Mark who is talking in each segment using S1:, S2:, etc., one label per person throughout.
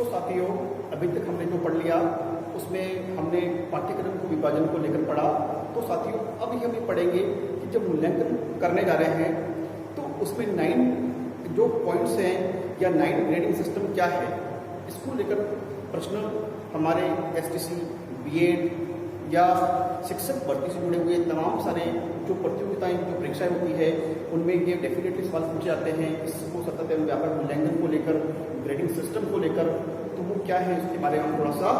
S1: तो साथियों, अभी तक हमने जो पढ़ लिया उसमें हमने पाठ्यक्रम को विभाजन को लेकर पढ़ा। तो साथियों, अभी हम ये पढ़ेंगे कि जब मूल्यांकन करने जा रहे हैं तो उसमें 9 जो पॉइंट्स हैं या 9 ग्रेडिंग सिस्टम क्या है, इसको लेकर प्रश्न हमारे एसटीसी, बीएड या शिक्षक भर्ती से जुड़े हुए तमाम सारे जो प्रतियोगिताएं, जो परीक्षाएं होती है, उनमें ये डेफिनेटली सवाल पूछे जाते हैं। इसको सतत एवं व्यापक मूल्यांकन को लेकर, ग्रेडिंग सिस्टम को लेकर, तो वो क्या है इसके बारे में हम थोड़ा सा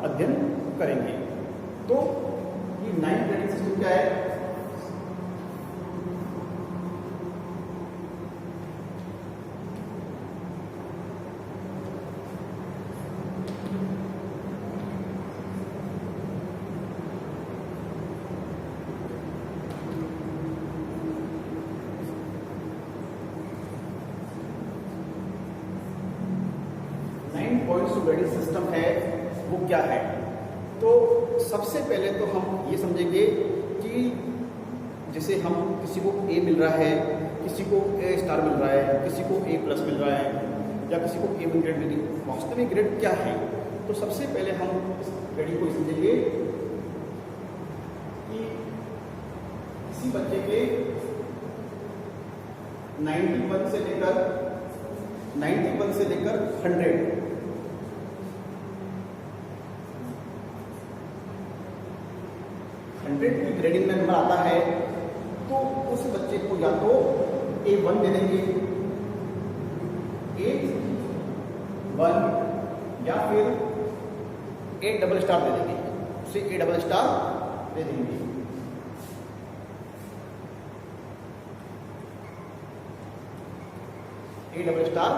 S1: अध्ययन करेंगे। तो ये 9 ग्रेडिंग सिस्टम क्या है? पॉइंट्स जो ग्रेडिंग सिस्टम है वो क्या है? तो सबसे पहले तो हम ये समझेंगे कि जैसे हम किसी को ए मिल रहा है, किसी को ए स्टार मिल रहा है, किसी को ए प्लस मिल रहा है या किसी को A1 ग्रेड मिली, वास्तविक ग्रेड क्या है? तो सबसे पहले हम इस ग्रेडिंग को समझेंगे कि किसी बच्चे के 91 से लेकर 100 की ग्रेडिंग में नंबर आता है तो उस बच्चे को या तो A1 दे देंगे, A1 या फिर A डबल स्टार दे देंगे, उसे A डबल स्टार दे देंगे। A डबल स्टार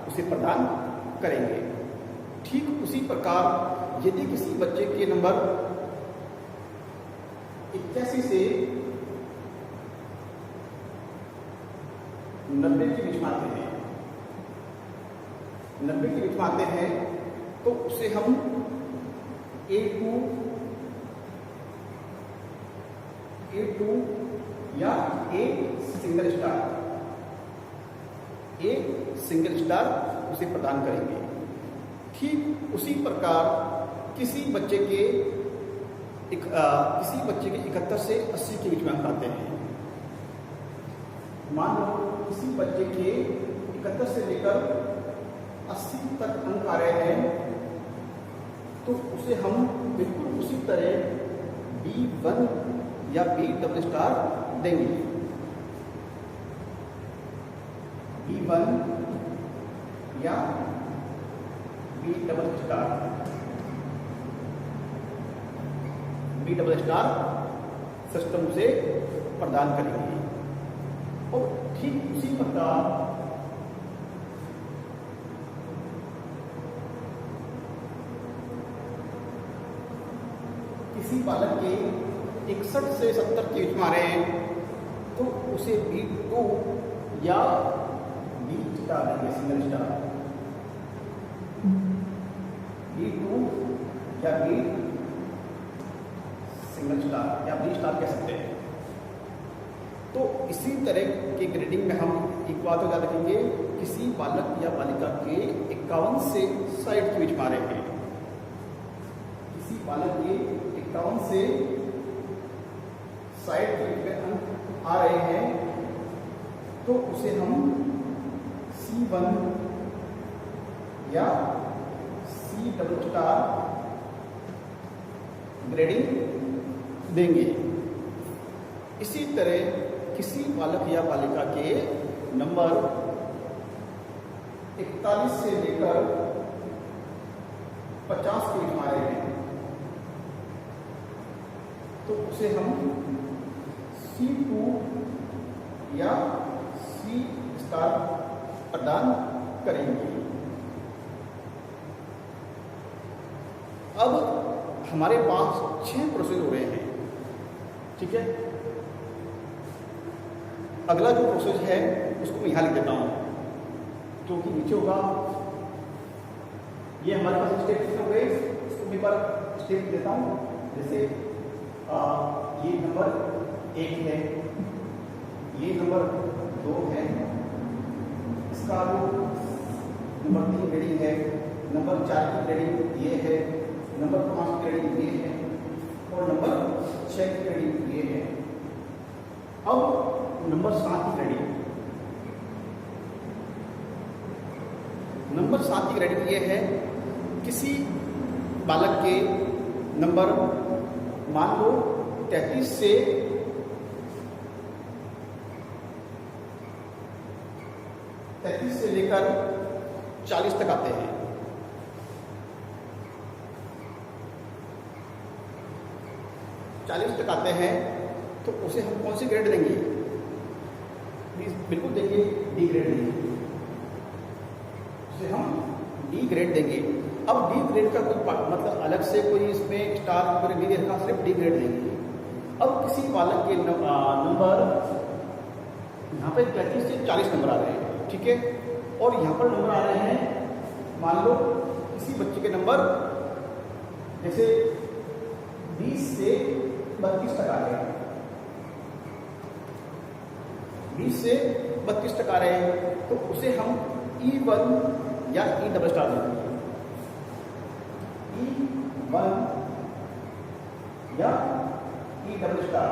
S1: उसे प्रदान करेंगे। ठीक उसी प्रकार यदि किसी बच्चे के नंबर 81 से 90 के बीच में आते हैं, 90 के बीच में आते हैं, तो उसे हम A2 या A सिंगल स्टार उसे प्रदान करेंगे। ठीक उसी प्रकार किसी बच्चे के 71 से 80 के बीच में अंक आते हैं। मान लो किसी बच्चे के 71 से लेकर 80 तक अंक आ रहे हैं, तो उसे हम बिल्कुल उसी तरह B1 या B डबल स्टार देंगे। B1 या B डबल स्टार सिस्टम से प्रदान करेंगे। और ठीक उसी प्रकार किसी बालक के 61 से 70 के बीच में आ रहे हैं, तो उसे B2 या B स्टार देंगे, सिंगल स्टार। B2 या B सिंगल स्टार या B स्टार कह सकते हैं। तो इसी तरह के ग्रेडिंग में हम एक बात याद रखेंगे, किसी बालक या बालिका के 51 से 60 के बीच में आ रहे हैं, किसी बालक के 51 से 60 के बीच में अंक आ रहे हैं, तो उसे हम C1 या C डबल स्टार ग्रेडिंग देंगे। इसी तरह किसी बालक या बालिका के नंबर 41 से लेकर 50 के बीच में आए हैं, तो उसे हम C2 या C स्टार प्रदान करेंगे। अब हमारे पास 6 प्रोसेस हो रहे हैं, ठीक है। अगला जो प्रोसेस है उसको मैं यहाँ लिख देता हूँ, जो कि नीचे होगा। ये हमारे पास स्टेप हो गए, इसको भी पर स्टेप देता हूँ। जैसे ये नंबर 1 है, ये नंबर 2 है, इसका जो नंबर 3 ग्रेडिंग है नंबर 4 की ग्रेडिंग ये है, नंबर 5 की ग्रेडिंग ये है और नंबर 6 की ग्रेडिंग ये है। अब नंबर 7 की ग्रेडिंग, नंबर 7 की ग्रेडिंग ये है, किसी बालक के नंबर मान लो 33 से लेकर 40 तक आते हैं। 40 तक आते हैं तो उसे हम कौन सी ग्रेड देंगे? बिल्कुल देंगे डी ग्रेड देंगे, उसे हम डी ग्रेड देंगे। अब डी ग्रेड का कोई मतलब अलग से कोई इसमें स्टार वगैरह नहीं देखा, सिर्फ डी ग्रेड देंगे। अब किसी बालक के नंबर यहाँ पे 33 से 40 नंबर आ रहे हैं, ठीक है, और यहाँ पर नंबर आ रहे हैं, मान लो किसी बच्चे के नंबर जैसे 20 से 32 तक आ रहे हैं, 20 से 32 तक आ रहे हैं, तो उसे हम E1 या E डबल स्टार देंगे। E1 या E double star,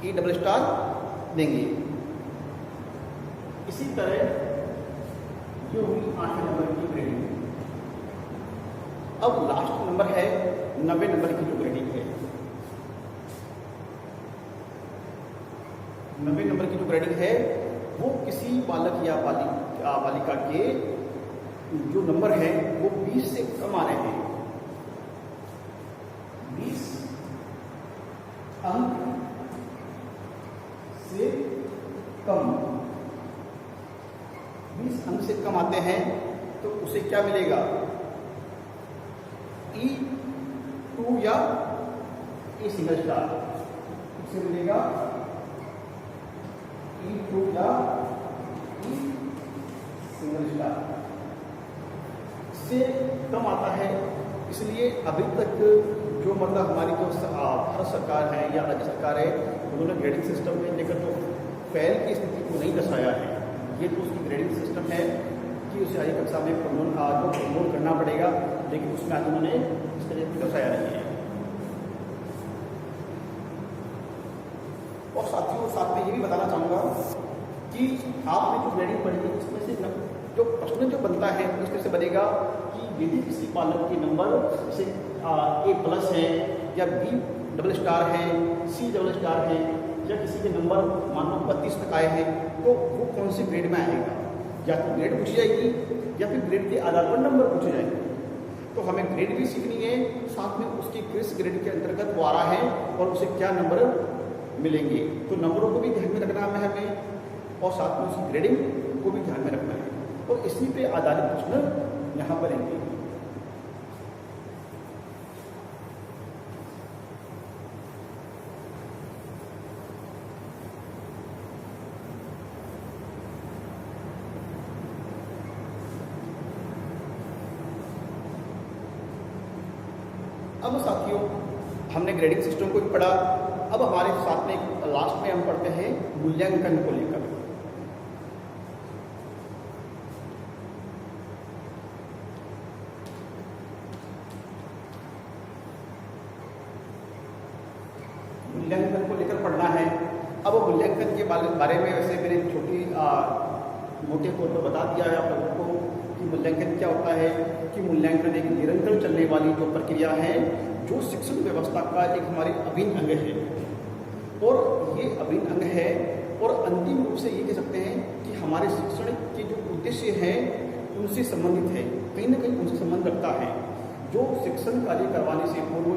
S1: E double star देंगे। इसी तरह जो हुई 8 नंबर की ग्रेडिंग। अब लास्ट नंबर है 90 नंबर की जो ग्रेडिंग है। 90 नंबर की जो ग्रेडिंग है वो किसी बालक या बालिका के जो नंबर है वो 20 से कम आ रहे हैं, 20 अंक से कम, 20 अंक से कम आते हैं तो उसे क्या मिलेगा? E2 या E सिंगल स्टार, उसे मिलेगा E2 या E सिंगल स्टार। इससे कम आता है, इसलिए अभी तक जो मतलब हमारी जो भारत सरकार है या राज्य सरकार है, उन्होंने ग्रेडिंग सिस्टम में लेकर तो फेल की स्थिति को नहीं दर्शाया है। ये तो उसकी ग्रेडिंग सिस्टम है कि उसे अगली कक्षा में प्रमोट करना पड़ेगा, लेकिन उसमें आज उन्होंने इस तरह की दर्शाया नहीं है। और साथियों, साथ में ये भी बताना चाहूँगा कि आपने जो ग्रेडिंग पढ़ी है उसमें से जो प्रश्न जो बनता है इस तरह से बनेगा कि यदि किसी बालक के नंबर जैसे A+ है या B डबल स्टार है, C डबल स्टार है, या किसी के नंबर मान लो 32 तक आए हैं, तो वो कौन सी ग्रेड में आएगा? या तो ग्रेड पूछी जाएगी या फिर ग्रेड के आधार पर नंबर पूछे जाएंगे। तो हमें ग्रेड भी सीखनी है, साथ में उसकी किस ग्रेड के अंतर्गत वो आ रहा है और उसे क्या नंबर मिलेंगे। तो नंबरों को भी ध्यान में रखना है हमें, और साथ में उसकी ग्रेडिंग को भी ध्यान में रखना है, और इसी पे आधारित प्रश्न यहाँ पर रहेंगे। अब साथियों, हमने ग्रेडिंग सिस्टम को भी पढ़ा। अब हमारे साथ में लास्ट में हम पढ़ते हैं मूल्यांकन को लेकर। मूल्यांकन को लेकर पढ़ना है। अब मूल्यांकन के बारे में वैसे मैंने छोटी मोटे तौर पर बता दिया है आप लोगों को कि मूल्यांकन क्या होता है। कि मूल्यांकन एक निरंतर चलने वाली जो प्रक्रिया है, जो शिक्षण व्यवस्था का एक हमारे अभिन्न अंग है, और ये अभिन्न अंग है, और अंतिम रूप से ये कह सकते हैं कि हमारे शिक्षण के जो उद्देश्य हैं उनसे संबंधित है, कहीं ना कहीं उनसे संबंध रखता है। जो शिक्षण कार्य करवाने से पूर्व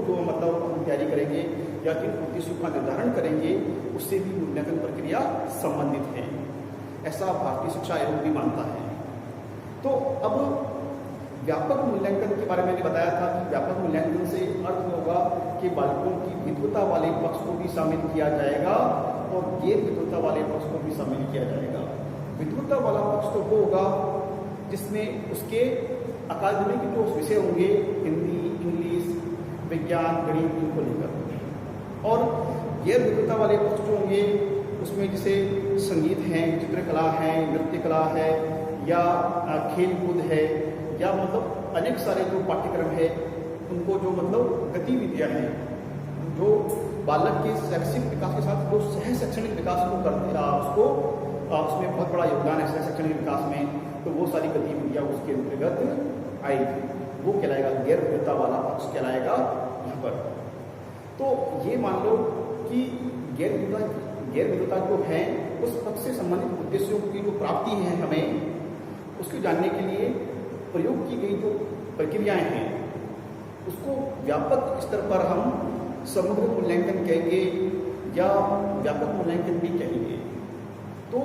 S1: जो मतलब हम तैयारी करेंगे या जिन उद्देश्यों का निर्धारण करेंगे, उससे भी मूल्यांकन प्रक्रिया संबंधित है, ऐसा भारतीय शिक्षा आयोग भी मानता है। तो अब व्यापक मूल्यांकन के बारे में मैंने बताया था कि व्यापक मूल्यांकन से अर्थ होगा कि बालकों की विद्वता वाले पक्ष को भी शामिल किया जाएगा और गैर विद्वता वाले पक्ष को भी शामिल किया जाएगा। विद्वता वाला पक्ष तो वो होगा जिसमें उसके अकादमिक जो विषय होंगे, हिंदी, इंग्लिश, विज्ञान, गणित, इनको लेकर, और गैर विद्वता वाले पक्ष जो होंगे उसमें जैसे संगीत है, चित्रकला है, नृत्य कला है, या खेल कूद है, या मतलब अनेक सारे जो पाठ्यक्रम है उनको जो मतलब गतिविधियाँ हैं जो बालक के शैक्षिक विकास के साथ जो सह शैक्षणिक विकास को करते उसको उसमें बहुत बड़ा योगदान है सह शैक्षणिक विकास में, तो वो सारी गतिविधियाँ उसके अंतर्गत आएगी। वो कहलाएगा गैर विविधता वाला पक्ष कहलाएगा यहाँ पर। तो ये मान लो कि गैर विविधता जो है उस पक्ष से संबंधित उद्देश्यों की जो प्राप्ति है हमें उसको जानने के लिए प्रयोग की गई जो प्रक्रियाएं हैं उसको व्यापक स्तर पर हम समग्र मूल्यांकन कहेंगे या व्यापक मूल्यांकन भी कहेंगे। तो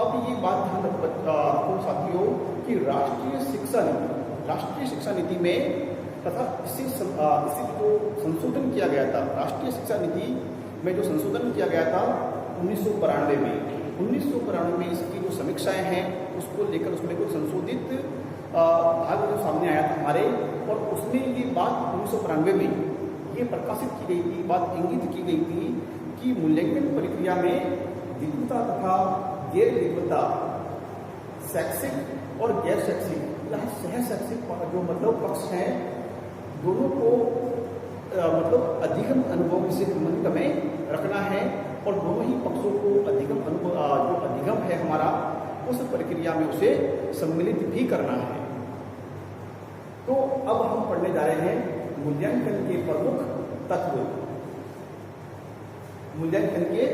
S1: अब ये बात ध्यान रखो साथियों कि राष्ट्रीय शिक्षा नीति में तथा इसी जो संशोधन किया गया था, राष्ट्रीय शिक्षा नीति में जो संशोधन किया गया था 1992 में इसकी जो समीक्षाएं हैं उसको लेकर उसमें कुछ संशोधित भाग जो सामने आया था हमारे, और उसमें ये बात 1992 में ये प्रकाशित की गई थी, बात इंगित की गई थी कि मूल्यांकन प्रक्रिया में विविधता तथा गैर विविधता, शैक्षिक और गैर शैक्षिक या सह शैक्षिक जो मतलब पक्ष हैं दोनों को मतलब अधिगम अनुभव से संबंधित हमें रखना है, और दोनों ही पक्षों को अधिगम अनुभव जो अधिगम है हमारा उस प्रक्रिया में उसे सम्मिलित भी करना है। तो अब हम पढ़ने जा रहे हैं मूल्यांकन के प्रमुख तत्व, मूल्यांकन के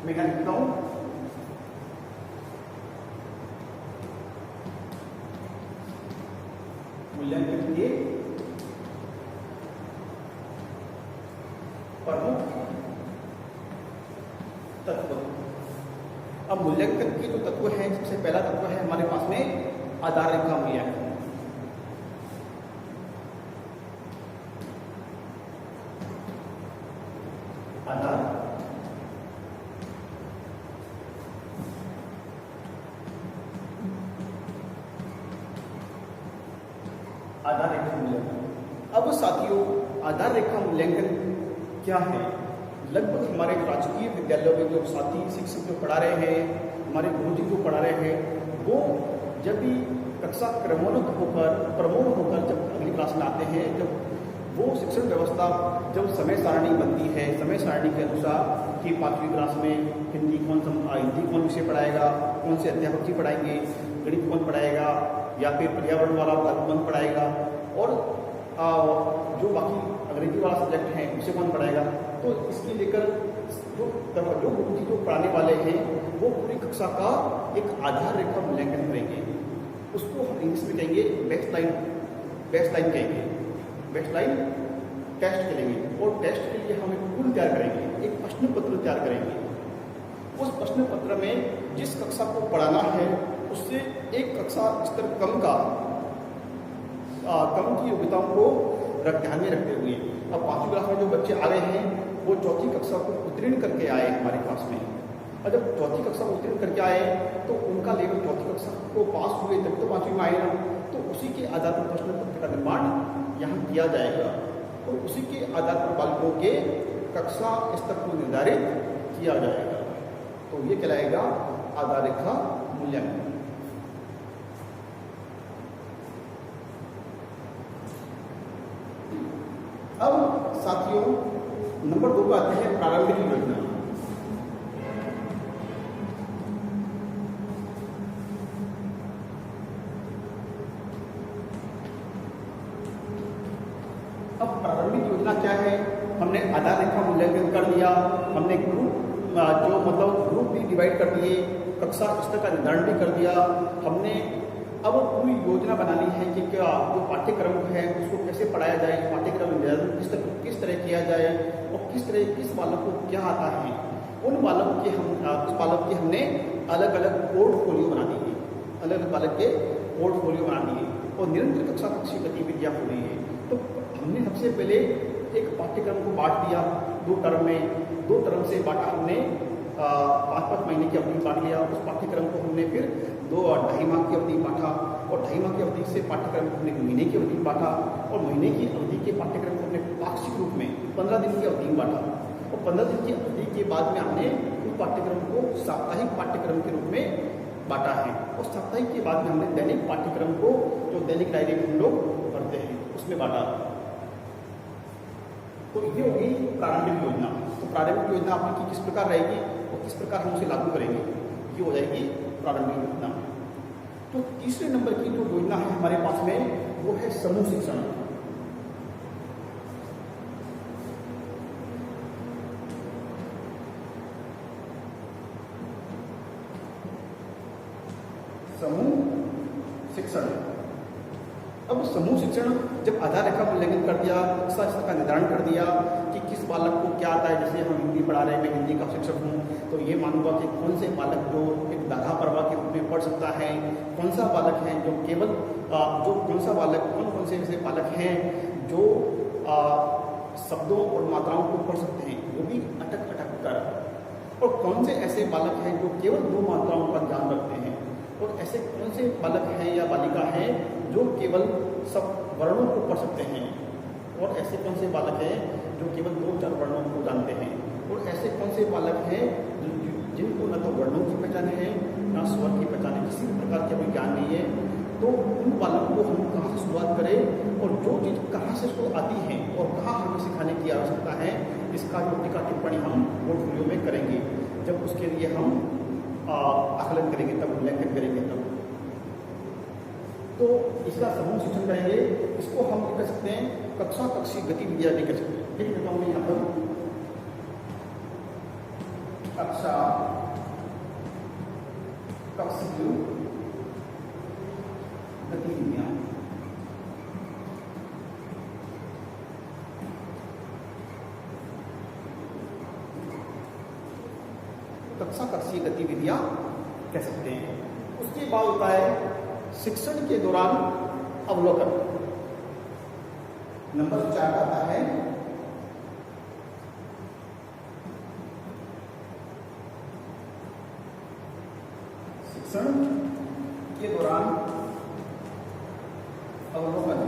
S1: मैकेनिज्म, मूल्यांकन के प्रमुख तत्व। अब मूल्यांकन के जो तत्व हैं, सबसे पहला तत्व है हमारे पास में आधार रेखा मूल्यांकन। आधार रेखा मूल्यांकन। अब साथियों आधार रेखा मूल्यांकन क्या है? लगभग हमारे राजकीय विद्यालयों में जो साथी शिक्षक जो पढ़ा रहे हैं, हमारे गुरुजी जो पढ़ा रहे हैं, वो जब भी कक्षा क्रमोन्नत होकर प्रमोद होकर जब अगली क्लास में आते हैं, जब वो शिक्षण व्यवस्था जब समय सारणी बनती है, समय सारणी के अनुसार कि 5वीं क्लास में हिंदी कौन विषय पढ़ाएगा, कौन से अध्यापक जी पढ़ाएंगे, गणित कौन पढ़ाएगा, या फिर पर्यावरण वाला कौन पढ़ाएगा, और जो बाकी अंग्रेजी वाला सब्जेक्ट है उसे कौन पढ़ाएगा। तो इसके लेकर जो गुरुजी जो पढ़ाने वाले हैं वो पूरी कक्षा का एक आधार रेखा मूल्यांकन करेंगे। उसको हम इंग्लिश में कहेंगे बेसलाइन कहेंगे, बेसलाइन टेस्ट करेंगे, और टेस्ट के लिए हम एक टूल तैयार करेंगे, एक प्रश्न पत्र तैयार करेंगे। उस प्रश्न पत्र में जिस कक्षा को पढ़ाना है उससे एक कक्षा स्तर कम की योग्यताओं को ध्यान में रखते हुए अब 5वीं क्लास में जो बच्चे आ रहे हैं वो 4थी कक्षा को उत्तीर्ण करके आए हमारे क्लास में, और जब 4थी कक्षा को उत्तीर्ण करके आए तो उनका लेवल 4थी कक्षा को पास हुए तब तो 5वीं में आए ना, तो उसी के आधार पर प्रश्न पत्र का निर्माण यहाँ किया जाएगा, और उसी के आधार पर बालकों के कक्षा स्तर को निर्धारित किया जाएगा। तो ये कहलाएगा आधार रेखा मूल्यांकन। अब साथियों नंबर 2 पर आते हैं प्रारंभिक योजना। अब प्रारंभिक योजना क्या है? हमने आधार रेखा मूल्यांकन कर लिया, हमने ग्रुप जो मतलब ग्रुप भी डिवाइड कर दिए, कक्षा स्तर का निर्धारण भी कर दिया, हमने अब पूरी योजना बनानी है कि क्या जो पाठ्यक्रम है उसको कैसे पढ़ाया जाए, पाठ्यक्रम निर्धारण किस तरह किया जाए, और किस बालक को क्या आता है। उन बालक के उस बालक के हमने अलग अलग पोर्टफोलियो बना दिए, अलग अलग बालक के पोर्टफोलियो बना दिए, और निरंतर कक्षा कक्षी गतिविधियाँ हो रही है। तो हमने सबसे पहले एक पाठ्यक्रम को बांट दिया 2 टर्म में, 2 टर्म से बांटा हमने 5-5 महीने की अवधि बांट लिया। उस पाठ्यक्रम को हमने फिर 2-2.5 माह की अवधि बांटा, और 2.5 माह की अवधि से पाठ्यक्रम को हमने महीने की अवधि बांटा, और महीने की अवधि के पाठ्यक्रम को हमने पाक्षिक रूप में 15 दिन की अवधि में बांटा, और 15 दिन की अवधि के बाद में हमने उस पाठ्यक्रम को साप्ताहिक पाठ्यक्रम के रूप में बांटा है, और साप्ताहिक के बाद में हमने दैनिक पाठ्यक्रम को, जो दैनिक डायरी में हम लोग पढ़ते हैं, उसमें बांटा। तो ये होगी प्रारंभिक योजना। तो प्रारंभिक योजना आपकी किस प्रकार रहेगी और किस प्रकार हम उसे लागू करेंगे, ये हो जाएगी प्रारंभिक योजना। तो तीसरे नंबर की जो योजना है हमारे पास में, वो है समूह शिक्षण। समूह शिक्षण। अब समूह शिक्षण जब आधार रेखा मूल्यांकन कर दिया, कक्षा स्तर का निर्धारण कर दिया कि किस बालक को क्या आता है, जैसे हम हिंदी पढ़ा रहे हैं, मैं हिंदी का शिक्षक हूँ, तो ये मानूंगा कि कौन से बालक जो एक दाधा प्रवाह के रूप में पढ़ सकता है, कौन सा बालक है जो केवल जो कौन सा बालक, कौन से ऐसे बालक हैं जो शब्दों और मात्राओं को पढ़ सकते हैं, वो भी अटक अटक कर, और कौन से ऐसे बालक हैं जो केवल दो मात्राओं का ध्यान रखते हैं, और ऐसे कौन से बालक हैं या बालिका हैं जो केवल सब वर्णों को पढ़ सकते हैं, और ऐसे कौन से बालक हैं जो केवल दो चार वर्णों को जानते हैं, और ऐसे कौन से बालक हैं जिनको न तो वर्णों की पहचान है, न स्वर की पहचान है, किसी भी प्रकार का कोई ज्ञान नहीं है। तो उन बालकों को हम कहाँ से शुरुआत करें, और जो चीज़ कहाँ से उसको आती है और कहाँ हमें सिखाने की आवश्यकता है, इसका जो टीका टिप्पणी हम पोर्टफोलियो में करेंगे। जब उसके लिए हम आकलन करेंगे, तब मूल्यांकन करेंगे, तब तो इसका समूह शिक्षण करेंगे। इसको हम कह सकते हैं कक्षा कक्षी गतिविधियां भी कह सकते हैं। देख लेता हूँ मैं यहाँ पर कक्षा कक्षी गतिविधियां। कक्षा कक्षी गतिविधियां कह सकते हैं। उसके बाद होता है शिक्षण के दौरान अवलोकन। नंबर 4 आता है शिक्षण के दौरान अवलोकन।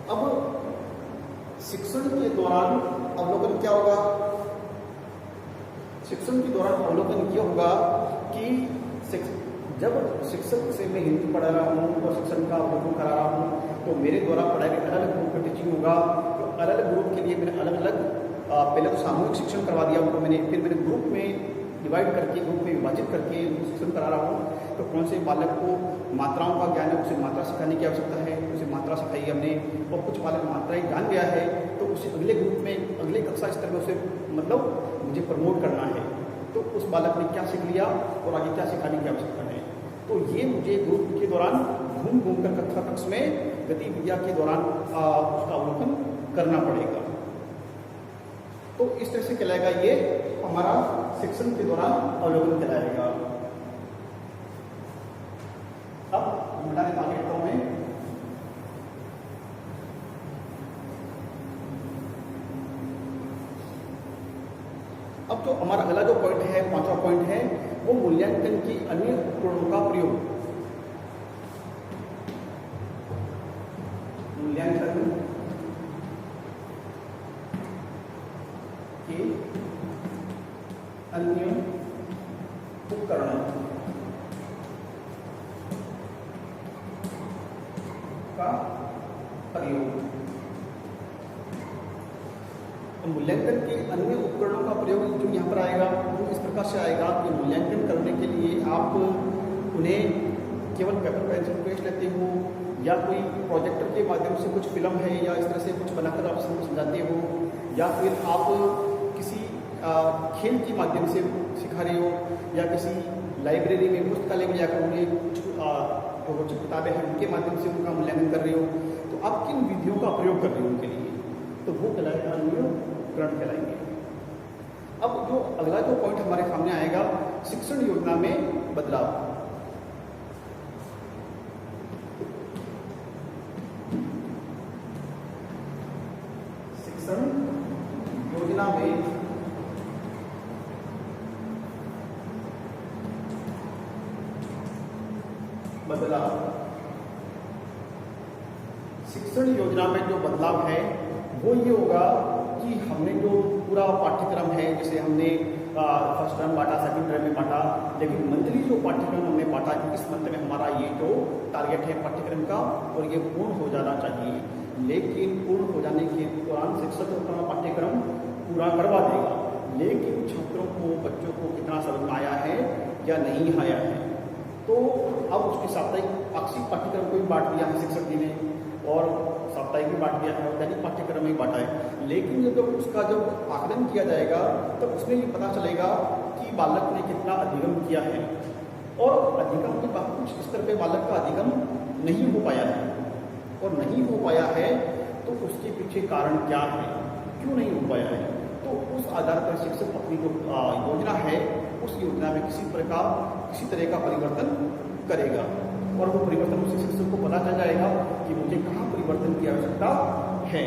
S1: अब शिक्षण के दौरान अवलोकन क्या होगा? शिक्षण के दौरान अवलोकन ये होगा कि जब शिक्षक से मैं हिंदी पढ़ा रहा हूँ और शिक्षण का अवलोकन करा रहा हूँ, तो मेरे द्वारा पढ़ाए गए अलग अलग ग्रुप का टीचिंग होगा। तो अलग अलग ग्रुप के लिए मैंने अलग अलग पहले तो सामूहिक शिक्षण करवा दिया उनको मैंने, फिर मैंने ग्रुप में डिवाइड करके, ग्रुप में विभाजित करके उनको शिक्षण करा रहा हूँ। तो कौन से बालक को मात्राओं का ज्ञान है, उसे मात्रा सिखाने की आवश्यकता है, उसे मात्रा सिखाई हमने, और कुछ बालक मात्राएं जान गया है तो उसे अगले ग्रुप में, अगले कक्षा स्तर में उसे मतलब मुझे प्रमोट करना है। तो उस बालक ने क्या सीख लिया और आगे क्या सिखाने की आवश्यकता है। तो ये मुझे ग्रुप के दौरान घूम घूम कर कक्षा कक्ष में गतिविधियां के दौरान उसका अवलोकन करना पड़ेगा। तो इस तरह से कहलाएगा, ये हमारा शिक्षण के दौरान अवलोकन कहलाएगा। अब मिटाने आगे बढ़ता हूं मैं। अब जो हमारा अगला जो पॉइंट है, 5वां पॉइंट है, वो मूल्यांकन की अन्य उपकरणों का प्रयोग। मूल्यांकन के अन्य उपकरणों का प्रयोग। मूल्यांकन के अन्य उपकरणों का प्रयोग जो यहाँ पर आएगा वो इस प्रकार से आएगा कि मूल्यांकन करने के लिए आप उन्हें केवल पेपर पेंसिल पेस्ट लेते हो, या कोई प्रोजेक्टर के माध्यम से कुछ फिल्म है या इस तरह से कुछ बनाकर आप समझाते हो, या फिर आप किसी खेल के माध्यम से सिखा रहे हो, या किसी लाइब्रेरी में, पुस्तकालय में जाकर उन्हें कुछ जो रोचक किताबें हैं उनके माध्यम से उनका मूल्यांकन कर रहे हो। तो आप किन विधियों का प्रयोग कर रहे हो उनके लिए, तो वो कहलाएगा अन्य उपकरण कहलाएंगे। अब जो अगला जो पॉइंट हमारे सामने आएगा, शिक्षण योजना में बदलाव। शिक्षण योजना में बदलाव। शिक्षण योजना में जो बदलाव है वो ये होगा कि हमने जो पूरा पाठ्यक्रम है, जैसे हमने फर्स्ट टर्म बांटा, सेकंड टर्म में बांटा, लेकिन मंथली जो पाठ्यक्रम हमने बांटा कि इस मंथ में हमारा ये जो टारगेट है पाठ्यक्रम का और ये पूर्ण हो जाना चाहिए, लेकिन पूर्ण हो जाने के दौरान शिक्षक अपना पाठ्यक्रम पूरा करवा देगा, लेकिन छात्रों को, बच्चों को कितना समझ में आया है या नहीं आया है, तो अब उसके साप्ताहिक पाक्षिक पाठ्यक्रम को भी बांट दिया है शिक्षक जी ने और साप्ताहिक भी बांट दिया है और दैनिक पाठ्यक्रम में बांटा है। लेकिन जब उसका जब आकलन किया जाएगा तब उसमें ये पता चलेगा कि बालक ने कितना अधिगम किया है, और अधिगम के बाद कुछ स्तर पे बालक का अधिगम नहीं हो पाया है, और नहीं हो पाया है तो उसके पीछे कारण क्या है, क्यों नहीं हो पाया है, तो उस आधार पर शिक्षक अपनी जो योजना है उस योजना में किसी तरह का परिवर्तन करेगा, और वो परिवर्तन उस शिक्षक को पता चल जाएगा कि मुझे कहाँ परिवर्तन की आवश्यकता है,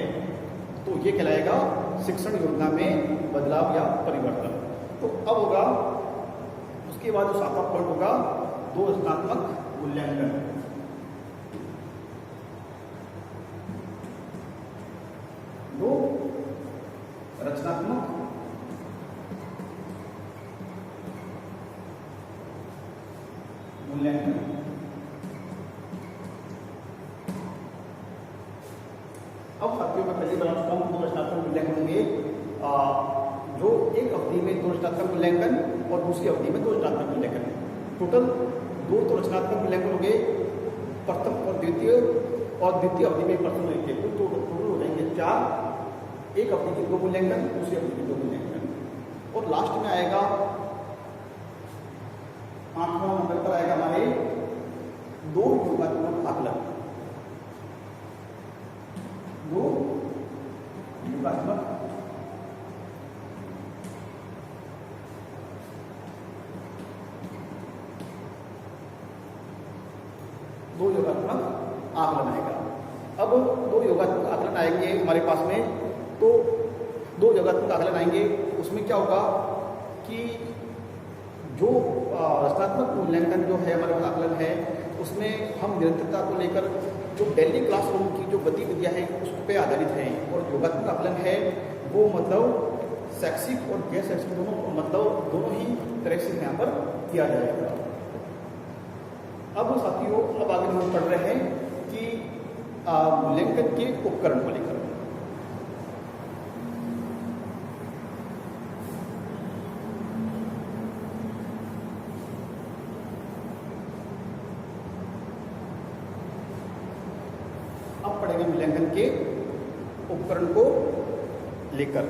S1: तो ये कहलाएगा शिक्षण योजना में बदलाव या परिवर्तन। तो अब होगा उसके बाद जो 7वां पॉइंट होगा 2 रचनात्मक मूल्यांकन। दो रचनात्मक मूल्यांकन। अब साथियों में पहले बता चुका हूं 2 रचनात्मक मूल्यांकन होंगे, जो एक अवधि में 2 रचनात्मक मूल्यांकन और दूसरी अवधि में 2 रचनात्मक मूल्यांकन। टोटल 2 तो रचनात्मक मूल्यांकन होंगे, प्रथम और द्वितीय अवधि में प्रथम और द्वितीय, तो टोटल हो जाएंगे 4, एक अवधि के 2 मूल्यांकन, दूसरी अवधि के 2 मूल्यांकन, और लास्ट में आएगा 8वां नंबर पर आएगा हमारे 2 योगात्मक आकलन। 2 योगात्मक आकलन आएगा। अब 2 योगात्मक आकलन आएंगे हमारे पास में, तो 2 योगात्मक आकलन आएंगे, उसमें क्या होगा कि जो रचनात्मक मूल्यांकन जो है हमारे आकलन है उसमें हम निरंतरता को लेकर जो डेली क्लासरूम की जो गतिविधियां हैं उस पे आधारित है, और योगात्मक आकलन है वो मतलब शैक्षिक और गैर शैक्षिक दोनों ही तरह से यहाँ पर किया जाएगा। अब साथियों अब आगे हम पढ़ रहे हैं कि मूल्यांकन के उपकरण को लेकर। अब पढ़ेंगे मूल्यांकन के उपकरण को लेकर।